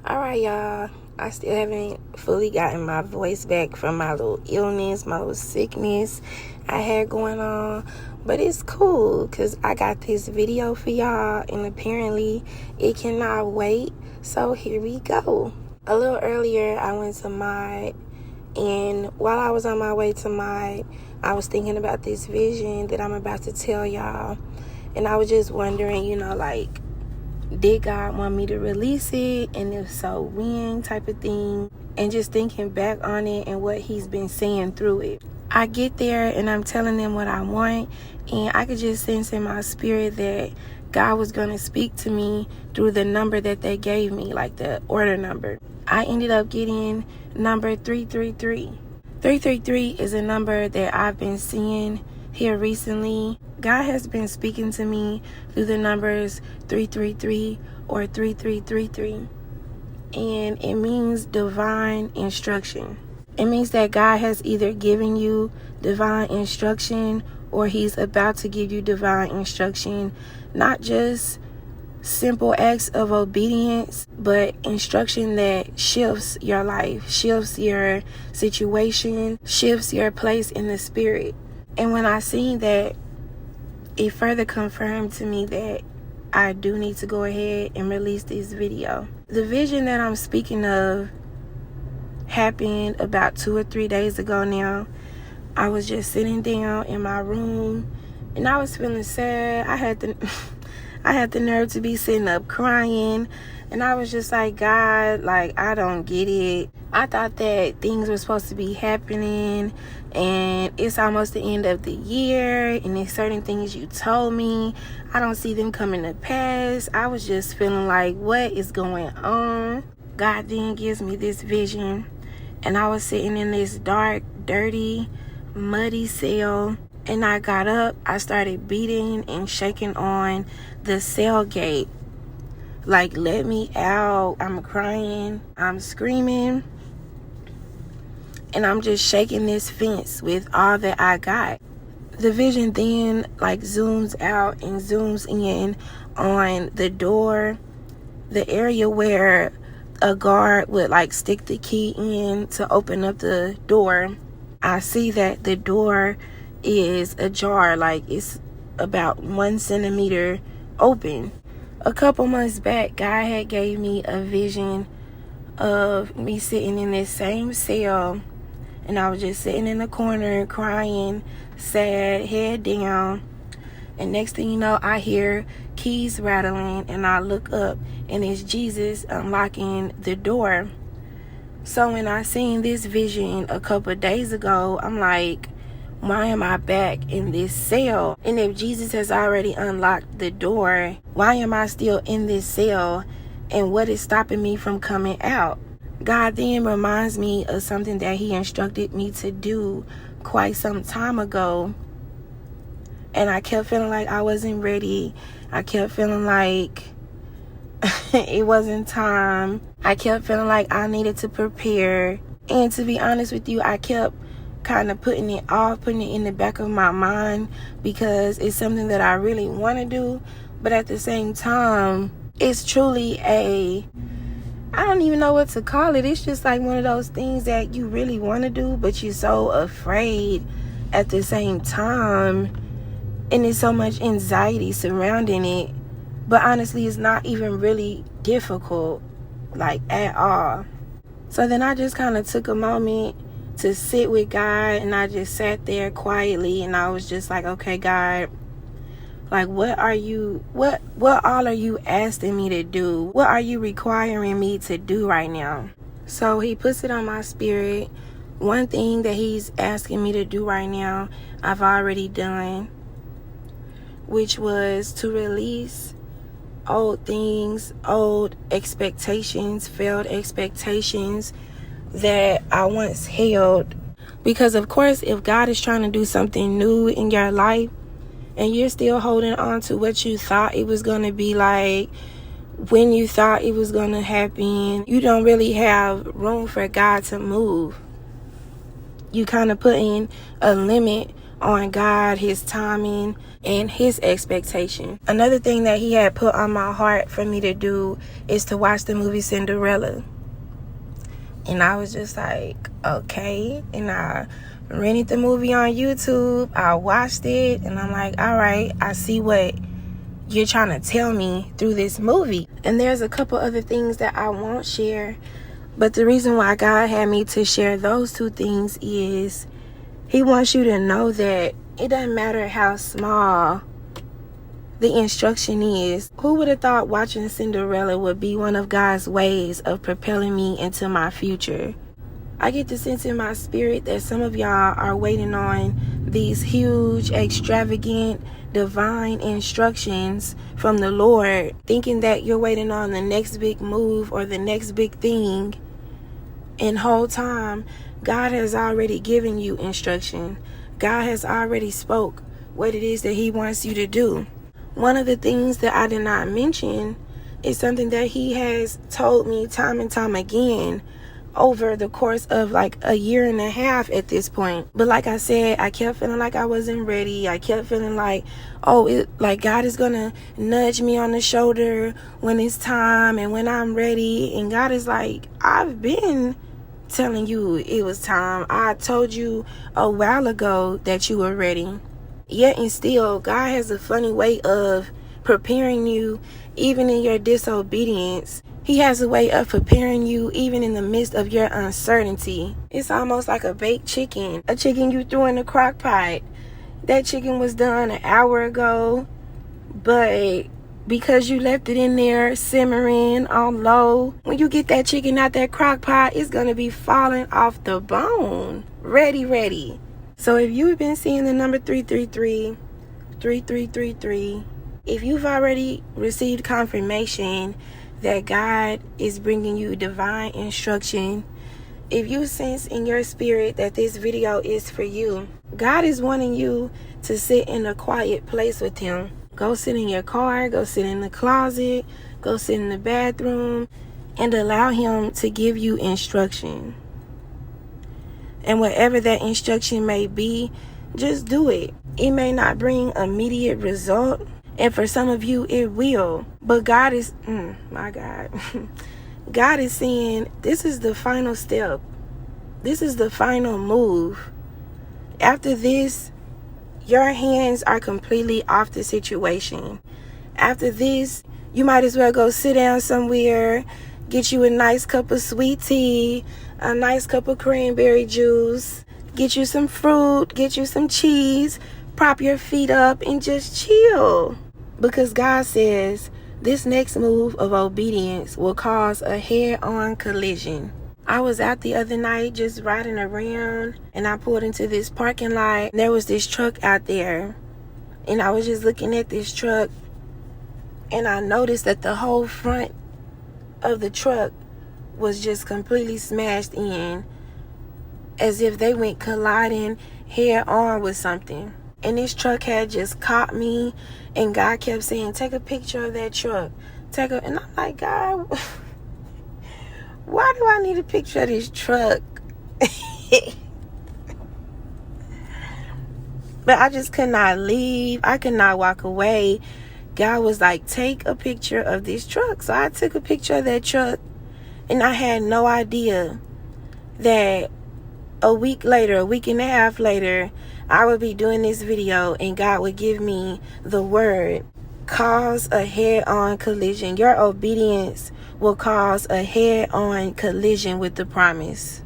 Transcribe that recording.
Alright, y'all. I still haven't fully gotten my voice back from my little illness, my little sickness I had going on. But it's cool because I got this video for y'all, and apparently it cannot wait. So here we go. A little earlier, I went to Mod, and while I was on my way to Mod, I was thinking about this vision that I'm about to tell y'all. And I was just wondering, did God want me to release it? And if so, when, type of thing. And just thinking back on it and what he's been saying through it. I get there and I'm telling them what I want. And I could just sense in my spirit that God was going to speak to me through the number that they gave me, like the order number. I ended up getting number 333. 333 is a number that I've been seeing here recently. God has been speaking to me through the numbers 333 or 3333, and it means divine instruction. It means that God has either given you divine instruction or he's about to give you divine instruction, not just simple acts of obedience, but instruction that shifts your life, shifts your situation, shifts your place in the spirit. And when I seen that, it further confirmed to me that I do need to go ahead and release this video. The vision that I'm speaking of happened about 2 or 3 days ago now. I was just sitting down in my room and I was feeling sad. I had the nerve to be sitting up crying, and I was just like, God, I don't get it. I thought that things were supposed to be happening, and it's almost the end of the year, and there's certain things you told me, I don't see them coming to pass. I was just feeling like, what is going on? God then gives me this vision, and I was sitting in this dark, dirty, muddy cell, and I got up, I started beating and shaking on the cell gate. Like, let me out. I'm crying, I'm screaming, and I'm just shaking this fence with all that I got. The vision then zooms out and zooms in on the door, the area where a guard would stick the key in to open up the door. I see that the door is ajar, it's about 1 centimeter open. A couple months back, God had gave me a vision of me sitting in this same cell, and I was just sitting in the corner crying, sad, head down. And next thing you know, I hear keys rattling, and I look up and it's Jesus unlocking the door. So when I seen this vision a couple of days ago, I'm like, why am I back in this cell? And if Jesus has already unlocked the door, why am I still in this cell? And what is stopping me from coming out? God then reminds me of something that he instructed me to do quite some time ago. And I kept feeling like I wasn't ready. I kept feeling like it wasn't time. I kept feeling like I needed to prepare. And to be honest with you, I kept kind of putting it off, putting it in the back of my mind, because it's something that I really want to do. But at the same time, it's truly I don't even know what to call it. It's just like one of those things that you really want to do, but you're so afraid at the same time. And there's so much anxiety surrounding it. But honestly, it's not even really difficult, at all. So then I just kind of took a moment to sit with God, and I just sat there quietly, and I was just like, okay, God, what all are you asking me to do? What are you requiring me to do right now? So he puts it on my spirit. One thing that he's asking me to do right now, I've already done, which was to release old things, old expectations, failed expectations that I once held. Because of course, if God is trying to do something new in your life and you're still holding on to what you thought it was going to be like, when you thought it was going to happen, you don't really have room for God to move. You kind of putting a limit on God, his timing, and his expectation. Another thing that he had put on my heart for me to do is to watch the movie Cinderella. And I was just like, okay. And I rented the movie on YouTube. I watched it, and I'm like, all right, I see what you're trying to tell me through this movie. And there's a couple other things that I won't share, but the reason why God had me to share those two things is he wants you to know that it doesn't matter how small the instruction is. Who would have thought watching Cinderella would be one of God's ways of propelling me into my future? I get the sense in my spirit that some of y'all are waiting on these huge, extravagant, divine instructions from the Lord, thinking that you're waiting on the next big move or the next big thing. And whole time, God has already given you instruction. God has already spoke what it is that he wants you to do. One of the things that I did not mention is something that he has told me time and time again over the course of like a year and a half at this point. But like I said, I kept feeling like I wasn't ready. I kept feeling like, like God is gonna nudge me on the shoulder when it's time and when I'm ready. And God is like, I've been telling you it was time. I told you a while ago that you were ready. Yet and still, God has a funny way of preparing you even in your disobedience. He has a way of preparing you even in the midst of your uncertainty. It's almost like a baked chicken. A chicken you threw in the crock pot. That chicken was done an hour ago, but because you left it in there simmering on low, when you get that chicken out that crock pot, it's going to be falling off the bone. Ready. So if you've been seeing the number 333, 3333, if you've already received confirmation that God is bringing you divine instruction, if you sense in your spirit that this video is for you, God is wanting you to sit in a quiet place with him. Go sit in your car, go sit in the closet, go sit in the bathroom, and allow him to give you instruction. And whatever that instruction may be, just do it. It may not bring immediate result, and for some of you it will, but God is my God God is saying this is the final step. This is the final move. After this, your hands are completely off the situation. After this, you might as well go sit down somewhere, get you a nice cup of sweet tea, a nice cup of cranberry juice, get you some fruit, get you some cheese, prop your feet up and just chill. Because God says this next move of obedience will cause a head-on collision. I was out the other night just riding around, and I pulled into this parking lot. There was this truck out there, and I was just looking at this truck, and I noticed that the whole front of the truck was just completely smashed in, as if they went colliding head on with something. And this truck had just caught me, and God kept saying, take a picture of that truck. And I'm like, God, why do I need a picture of this truck? But I just could not leave. I could not walk away. God was like, take a picture of this truck. So I took a picture of that truck, and I had no idea that a week and a half later, I would be doing this video and God would give me the word, cause a head-on collision. Your obedience will cause a head-on collision with the promise.